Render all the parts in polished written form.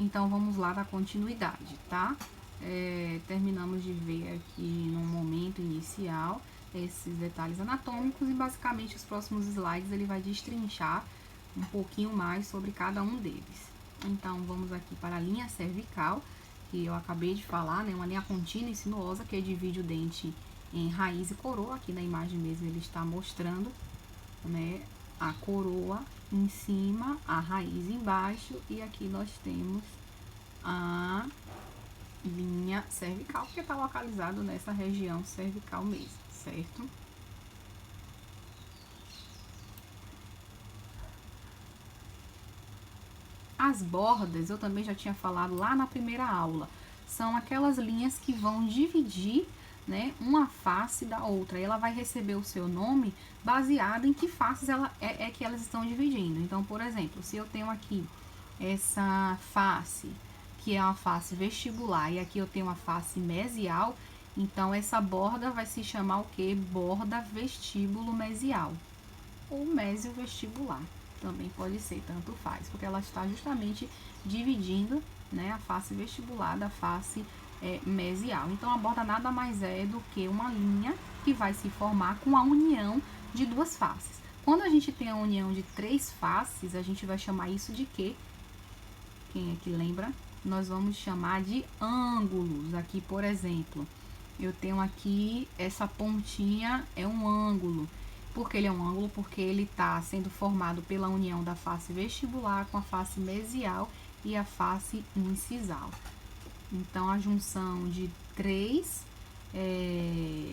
Então, vamos lá dar continuidade, tá? Terminamos de ver aqui no momento inicial esses detalhes anatômicos e basicamente os próximos slides ele vai destrinchar um pouquinho mais sobre cada um deles. Então, vamos aqui para a linha cervical, que eu acabei de falar, né? Uma linha contínua e sinuosa que divide o dente em raiz e coroa. Aqui na imagem mesmo ele está mostrando, né, a coroa em cima, a raiz embaixo, e aqui nós temos a linha cervical, porque está localizado nessa região cervical mesmo, certo? As bordas, eu também já tinha falado lá na primeira aula, são aquelas linhas que vão dividir, né, uma face da outra. E ela vai receber o seu nome baseado em que faces que elas estão dividindo. Então, por exemplo, se eu tenho aqui essa face, que é uma face vestibular, e aqui eu tenho uma face mesial, então essa borda vai se chamar o que? Borda vestíbulo mesial, ou mésio vestibular. Também pode ser, tanto faz, porque ela está justamente dividindo, né, a face vestibular da face mesial. Então, a borda nada mais é do que uma linha que vai se formar com a união de duas faces. Quando a gente tem a união de três faces, a gente vai chamar isso de quê? Quem é que lembra? Nós vamos chamar de ângulos. Aqui, por exemplo, eu tenho aqui essa pontinha, é um ângulo. Por que ele é um ângulo? Porque ele está sendo formado pela união da face vestibular com a face mesial e a face incisal. Então, a junção de três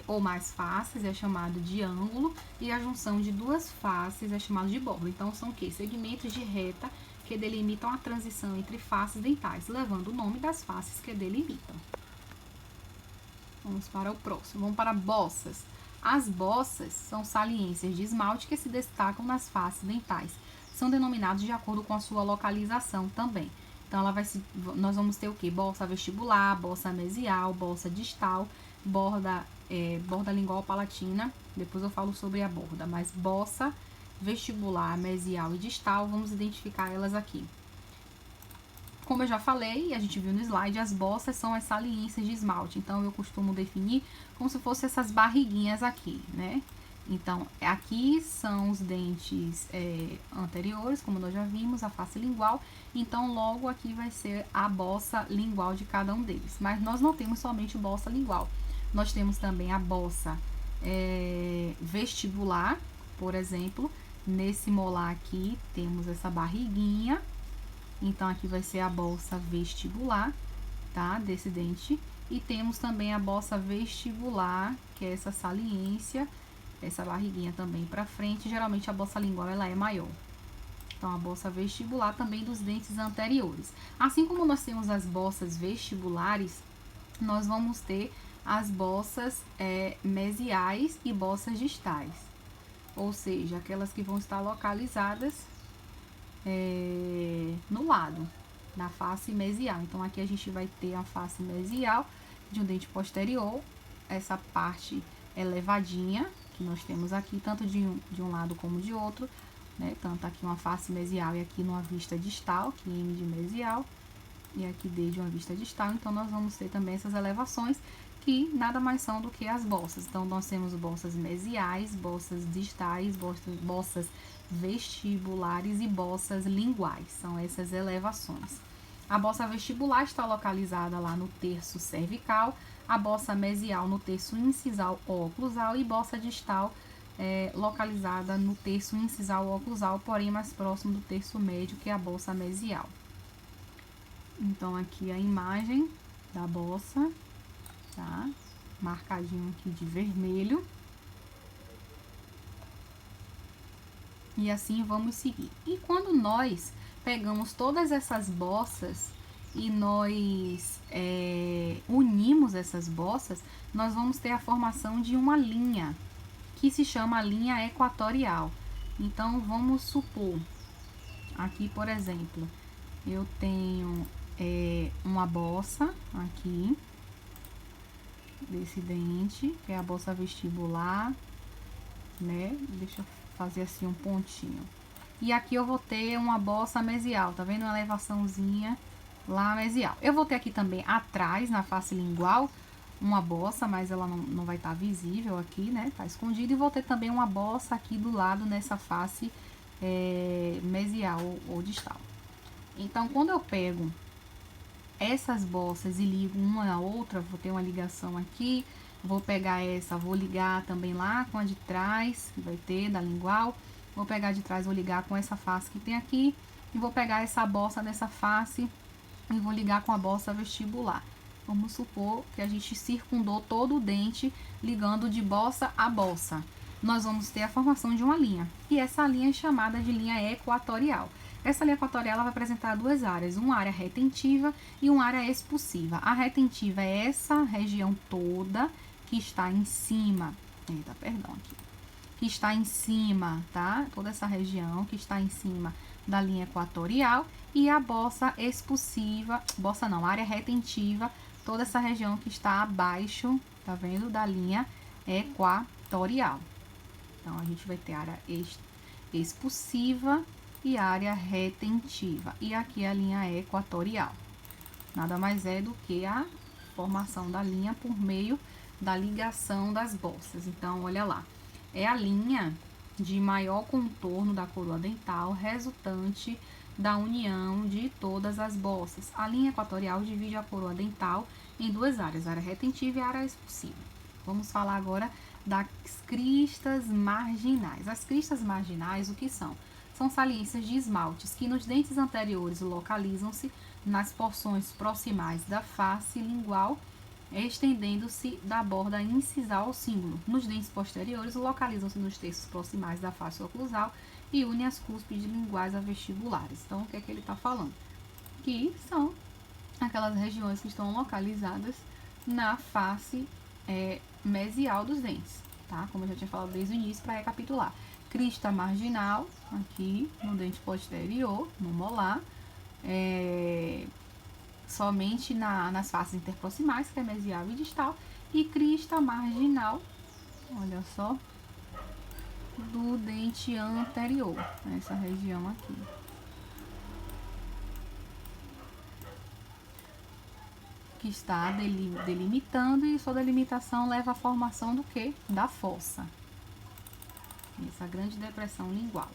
ou mais faces é chamado de ângulo, e a junção de duas faces é chamado de borda. Então, são o quê? Segmentos de reta que delimitam a transição entre faces dentais, levando o nome das faces que delimitam. Vamos para o próximo. Vamos para bossas. As bossas são saliências de esmalte que se destacam nas faces dentais. São denominados de acordo com a sua localização também. Então, nós vamos ter o que? Bossa vestibular, bossa mesial, bossa distal, borda lingual palatina. Depois eu falo sobre a borda, mas bossa vestibular, mesial e distal, vamos identificar elas aqui. Como eu já falei, a gente viu no slide, as bossas são as saliências de esmalte. Então, eu costumo definir como se fossem essas barriguinhas aqui, né? Então, aqui são os dentes anteriores, como nós já vimos, a face lingual. Então, logo aqui vai ser a bossa lingual de cada um deles. Mas nós não temos somente bossa lingual. Nós temos também a bossa vestibular, por exemplo. Nesse molar aqui, temos essa barriguinha. Então, aqui vai ser a bossa vestibular, tá? Desse dente. E temos também a bossa vestibular, que é essa saliência, essa barriguinha também pra frente. Geralmente, a bossa lingual, ela é maior. Então, a bossa vestibular também dos dentes anteriores. Assim como nós temos as bossas vestibulares, nós vamos ter as bossas mesiais e bossas distais. Ou seja, aquelas que vão estar localizadas no lado, na face mesial. Então, aqui a gente vai ter a face mesial de um dente posterior, essa parte elevadinha que nós temos aqui, tanto de um lado como de outro, né? Tanto aqui uma face mesial e aqui numa vista distal, aqui M de mesial e aqui D de uma vista distal. Então, nós vamos ter também essas elevações, que nada mais são do que as bossas. Então, nós temos bossas mesiais, bossas distais, bossas vestibulares e bossas linguais. São essas elevações. A bossa vestibular está localizada lá no terço cervical, a bossa mesial no terço incisal oclusal e bossa distal localizada no terço incisal oclusal, porém mais próximo do terço médio, que é a bossa mesial. Então, aqui a imagem da bossa, tá? Marcadinho aqui de vermelho. E assim vamos seguir. E quando nós pegamos todas essas bossas e nós unimos essas bossas, nós vamos ter a formação de uma linha, que se chama linha equatorial. Então, vamos supor, aqui, por exemplo, eu tenho uma bossa aqui, desse dente, que é a bossa vestibular, né? Deixa eu fazer assim um pontinho. E aqui eu vou ter uma bossa mesial, tá vendo? Uma elevaçãozinha lá mesial. Eu vou ter aqui também atrás, na face lingual, uma bossa, mas ela não vai estar visível aqui, né? Tá escondida. E vou ter também uma bossa aqui do lado nessa face mesial ou distal. Então, quando eu pego essas bossas e ligo uma na outra, vou ter uma ligação aqui, vou pegar essa, vou ligar também lá com a de trás, que vai ter da lingual, vou pegar de trás, vou ligar com essa face que tem aqui, e vou pegar essa bossa dessa face e vou ligar com a bossa vestibular. Vamos supor que a gente circundou todo o dente ligando de bossa a bossa. Nós vamos ter a formação de uma linha, e essa linha é chamada de linha equatorial. Essa linha equatorial ela vai apresentar duas áreas, uma área retentiva e uma área expulsiva. A retentiva é essa região toda que está em cima, que está em cima, tá? Toda essa região que está em cima da linha equatorial, e a bossa expulsiva, área retentiva, toda essa região que está abaixo, tá vendo? Da linha equatorial. Então, a gente vai ter área expulsiva e área retentiva. E aqui a linha equatorial. Nada mais é do que a formação da linha por meio da ligação das bossas. Então, olha lá. É a linha de maior contorno da coroa dental resultante da união de todas as bossas. A linha equatorial divide a coroa dental em duas áreas, a área retentiva e a área expulsiva. Vamos falar agora das cristas marginais. As cristas marginais, o que são? São saliências de esmaltes que nos dentes anteriores localizam-se nas porções proximais da face lingual, estendendo-se da borda incisal ao cíngulo. Nos dentes posteriores localizam-se nos terços proximais da face oclusal e unem as cúspides linguais a vestibulares. Então, o que é que ele está falando? Que são aquelas regiões que estão localizadas na face mesial dos dentes, tá? Como eu já tinha falado desde o início, para recapitular. Crista marginal, aqui no dente posterior, no molar, somente nas faces interproximais, que é mesial e distal, e crista marginal, olha só, do dente anterior, nessa região aqui. Que está delimitando, e sua delimitação leva à formação do quê? Da fossa. Essa grande depressão lingual.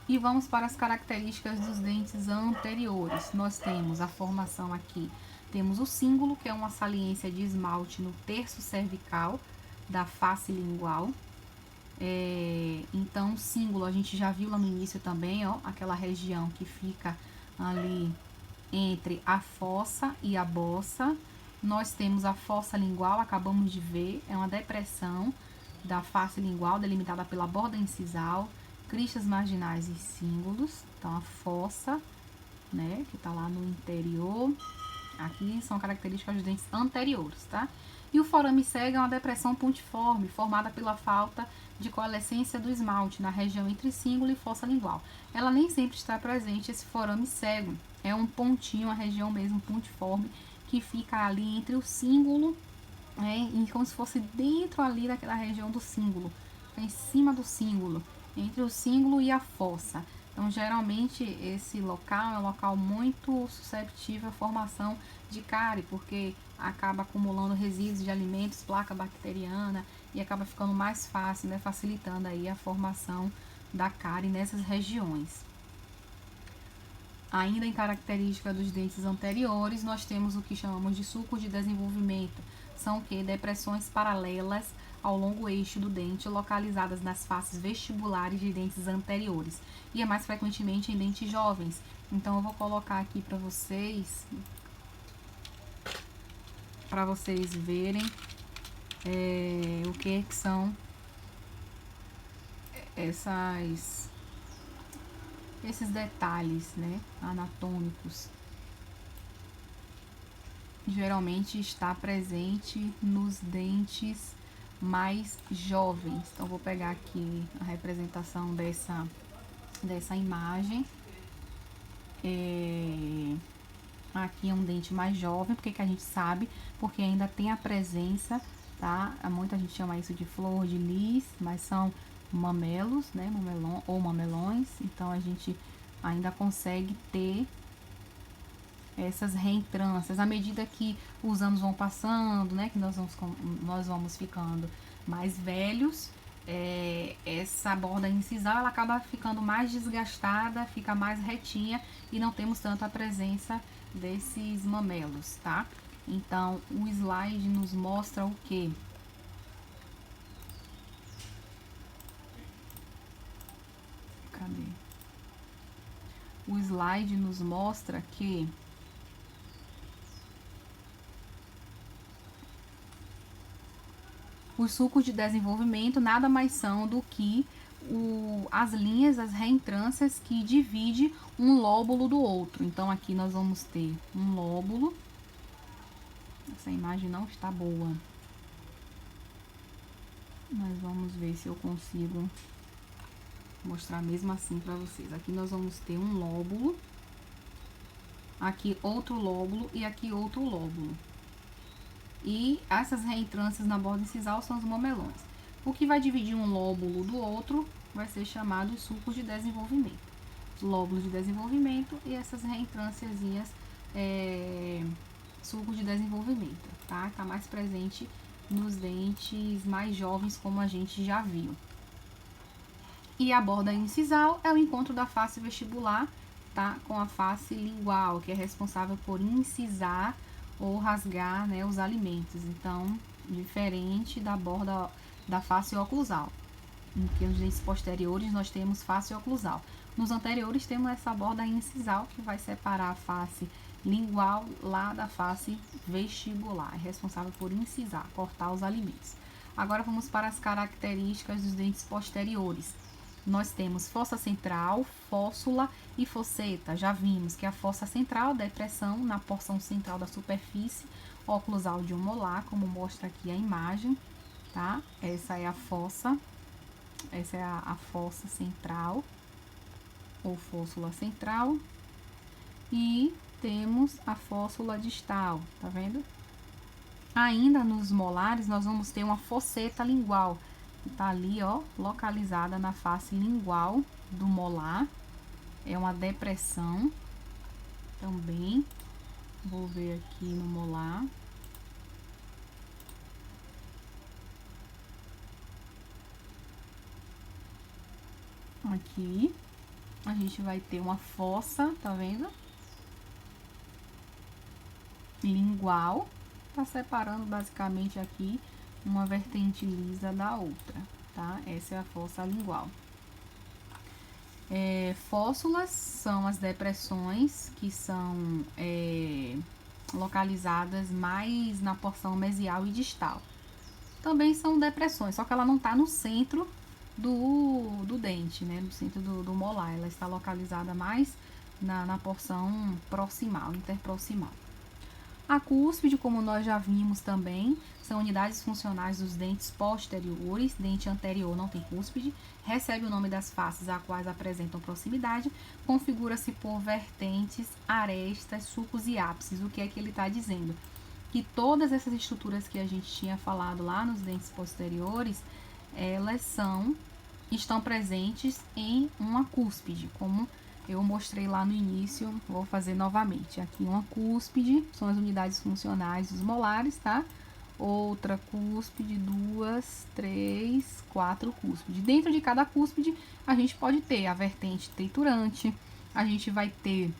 E vamos para as características dos dentes anteriores. Nós temos a formação aqui. Temos o cíngulo, que é uma saliência de esmalte no terço cervical da face lingual. Então, o cíngulo a gente já viu lá no início também, ó, aquela região que fica ali entre a fossa e a bossa. Nós temos a fossa lingual, acabamos de ver, é uma depressão da face lingual delimitada pela borda incisal, cristas marginais e cíngulos. Então, a fossa, né, que tá lá no interior. Aqui são características dos dentes anteriores, tá? E o forame cego é uma depressão pontiforme, formada pela falta de coalescência do esmalte na região entre cíngulo e fossa lingual. Ela nem sempre está presente, esse forame cego. É um pontinho, uma região mesmo pontiforme, que fica ali entre o cíngulo, como se fosse dentro ali daquela região do cíngulo, em cima do cíngulo, entre o cíngulo e a fossa. Então, geralmente, esse local é um local muito susceptível à formação de cárie, porque acaba acumulando resíduos de alimentos, placa bacteriana, e acaba ficando mais fácil, né, facilitando aí a formação da cárie nessas regiões. Ainda em característica dos dentes anteriores, nós temos o que chamamos de sulcos de desenvolvimento. São depressões paralelas ao longo eixo do dente, localizadas nas faces vestibulares de dentes anteriores. E é mais frequentemente em dentes jovens. Então, eu vou colocar aqui para vocês verem o que são esses detalhes, né, anatômicos. Geralmente está presente nos dentes mais jovens. Então, vou pegar aqui a representação dessa imagem. Aqui é um dente mais jovem, porque que a gente sabe? Porque ainda tem a presença, tá? Muita gente chama isso de flor de lis, mas são mamelos, né? Ou mamelões. Então, a gente ainda consegue ter essas reentrâncias. À medida que os anos vão passando, né, que nós vamos ficando mais velhos, essa borda incisal ela acaba ficando mais desgastada, fica mais retinha e não temos tanto a presença desses mamelos, tá? Então, o slide nos mostra o quê? Cadê? O slide nos mostra que os sulcos de desenvolvimento nada mais são do que as linhas, as reentrâncias que divide um lóbulo do outro. Então, aqui nós vamos ter um lóbulo. Essa imagem não está boa. Mas vamos ver se eu consigo mostrar mesmo assim para vocês. Aqui nós vamos ter um lóbulo. Aqui outro lóbulo e aqui outro lóbulo. E essas reentrâncias na borda incisal são os mamelões. O que vai dividir um lóbulo do outro vai ser chamado de sulcos de desenvolvimento. Os lóbulos de desenvolvimento e essas reentrânciazinhas, sulcos de desenvolvimento, tá? Tá mais presente nos dentes mais jovens, como a gente já viu. E a borda incisal é o encontro da face vestibular, tá? Com a face lingual, que é responsável por incisar ou rasgar, né, os alimentos. Então, diferente da borda da face oclusal. Porque nos dentes posteriores nós temos face oclusal. Nos anteriores temos essa borda incisal que vai separar a face lingual lá da face vestibular. É responsável por incisar, cortar os alimentos. Agora vamos para as características dos dentes posteriores. Nós temos fossa central, fóssula e fosseta. Já vimos que a fossa central, depressão na porção central da superfície oclusal de um molar, como mostra aqui a imagem, tá? Essa é a fossa, essa é a fossa central, ou fóssula central. E temos a fóssula distal, tá vendo? Ainda nos molares, nós vamos ter uma fosseta lingual, que tá ali, ó, localizada na face lingual do molar. É uma depressão também. Vou ver aqui no molar. Aqui a gente vai ter uma fossa, tá vendo? Lingual, tá separando basicamente aqui uma vertente lisa da outra, tá? Essa é a fossa lingual. Fóssulas são as depressões que são localizadas mais na porção mesial e distal. Também são depressões, só que ela não está no centro do dente, né? No centro do molar. Ela está localizada mais na porção proximal, interproximal. A cúspide, como nós já vimos também, são unidades funcionais dos dentes posteriores. Dente anterior não tem cúspide, recebe o nome das faces a quais apresentam proximidade, configura-se por vertentes, arestas, sulcos e ápices. O que é que ele está dizendo? Que todas essas estruturas que a gente tinha falado lá nos dentes posteriores, elas estão presentes em uma cúspide, como eu mostrei lá no início, vou fazer novamente. Aqui uma cúspide, são as unidades funcionais dos molares, tá? Outra cúspide, 2, 3, 4 cúspides. Dentro de cada cúspide, a gente pode ter a vertente triturante, a gente vai ter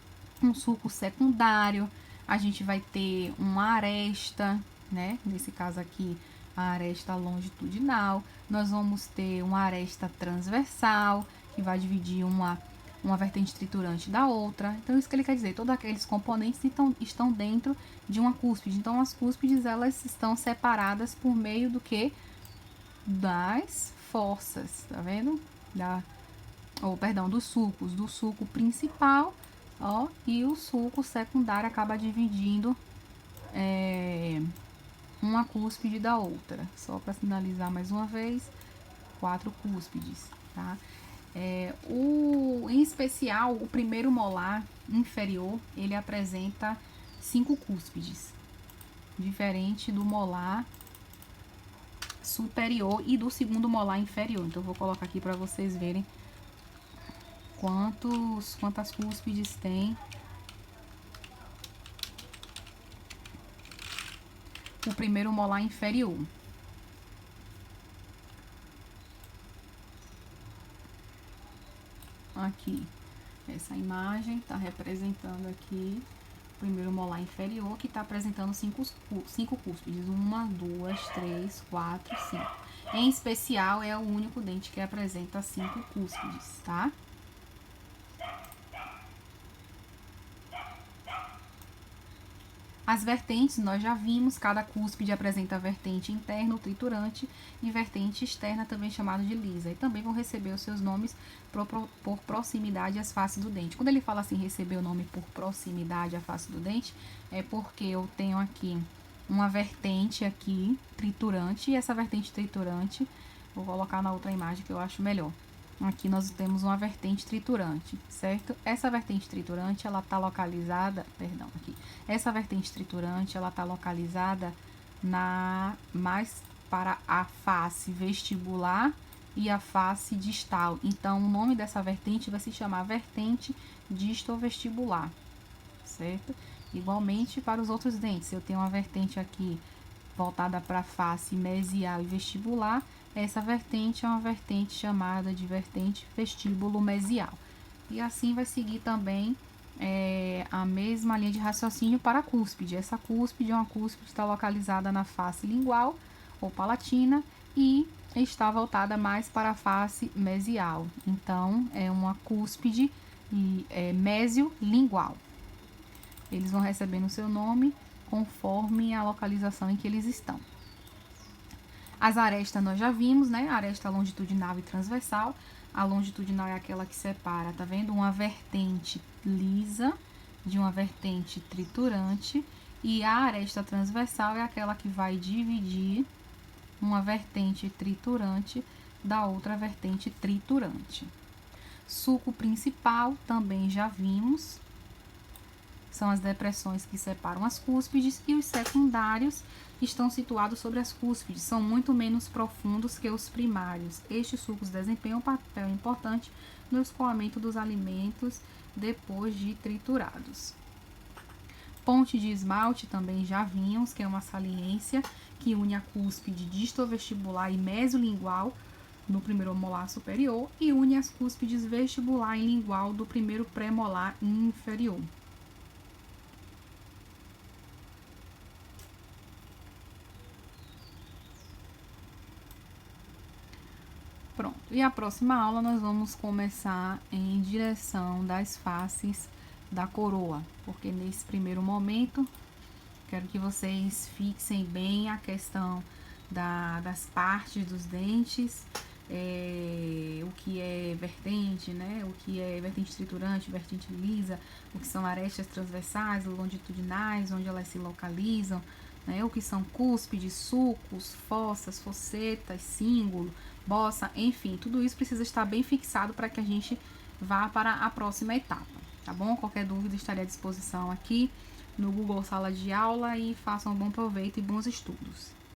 um sulco secundário, a gente vai ter uma aresta, né? Nesse caso aqui, a aresta longitudinal. Nós vamos ter uma aresta transversal, que vai dividir uma vertente triturante da outra. Então, isso que ele quer dizer, todos aqueles componentes estão dentro de uma cúspide. Então, as cúspides, elas estão separadas por meio do que? Das fossas, tá vendo? Dos sulcos. Do sulco principal, ó, e o sulco secundário acaba dividindo uma cúspide da outra. Só para sinalizar mais uma vez, 4 cúspides, tá? Em especial, o primeiro molar inferior, ele apresenta 5 cúspides, diferente do molar superior e do segundo molar inferior. Então, eu vou colocar aqui para vocês verem quantas cúspides tem o primeiro molar inferior. Aqui, essa imagem está representando aqui o primeiro molar inferior, que está apresentando cinco cúspides. 1, 2, 3, 4, 5. Em especial, é o único dente que apresenta 5 cúspides, tá? As vertentes, nós já vimos, cada cúspide apresenta vertente interna, triturante, e vertente externa, também chamada de lisa. E também vão receber os seus nomes por proximidade às faces do dente. Quando ele fala assim, receber o nome por proximidade à face do dente, é porque eu tenho aqui uma vertente aqui, triturante, e essa vertente triturante, vou colocar na outra imagem que eu acho melhor. Aqui nós temos uma vertente triturante, certo? Essa vertente triturante, ela tá localizada, perdão, aqui. Essa vertente triturante, ela tá localizada mais para a face vestibular e a face distal. Então, o nome dessa vertente vai se chamar vertente distovestibular, certo? Igualmente para os outros dentes, eu tenho uma vertente aqui voltada para a face mesial e vestibular. Essa vertente é uma vertente chamada de vertente vestíbulo-mesial. E assim vai seguir também a mesma linha de raciocínio para a cúspide. Essa cúspide é uma cúspide que está localizada na face lingual ou palatina e está voltada mais para a face mesial. Então, é uma cúspide mesio-lingual. Eles vão recebendo o seu nome conforme a localização em que eles estão. As arestas nós já vimos, né? A aresta longitudinal e transversal. A longitudinal é aquela que separa, tá vendo? Uma vertente lisa de uma vertente triturante. E a aresta transversal é aquela que vai dividir uma vertente triturante da outra vertente triturante. Sulco principal também já vimos. São as depressões que separam as cúspides, e os secundários estão situados sobre as cúspides, são muito menos profundos que os primários. Estes sulcos desempenham um papel importante no escoamento dos alimentos depois de triturados. Ponte de esmalte também já vimos, que é uma saliência que une a cúspide distovestibular e mesiolingual no primeiro molar superior e une as cúspides vestibular e lingual do primeiro pré-molar inferior. Pronto, e a próxima aula nós vamos começar em direção das faces da coroa, porque nesse primeiro momento quero que vocês fixem bem a questão das partes dos dentes, o que é vertente, né? O que é vertente triturante, vertente lisa, o que são arestas transversais, longitudinais, onde elas se localizam, né? O que são cúspides, sulcos, fossas, fossetas, cíngulo, bossa, enfim, tudo isso precisa estar bem fixado para que a gente vá para a próxima etapa, tá bom? Qualquer dúvida estarei à disposição aqui no Google Sala de Aula, e façam um bom proveito e bons estudos.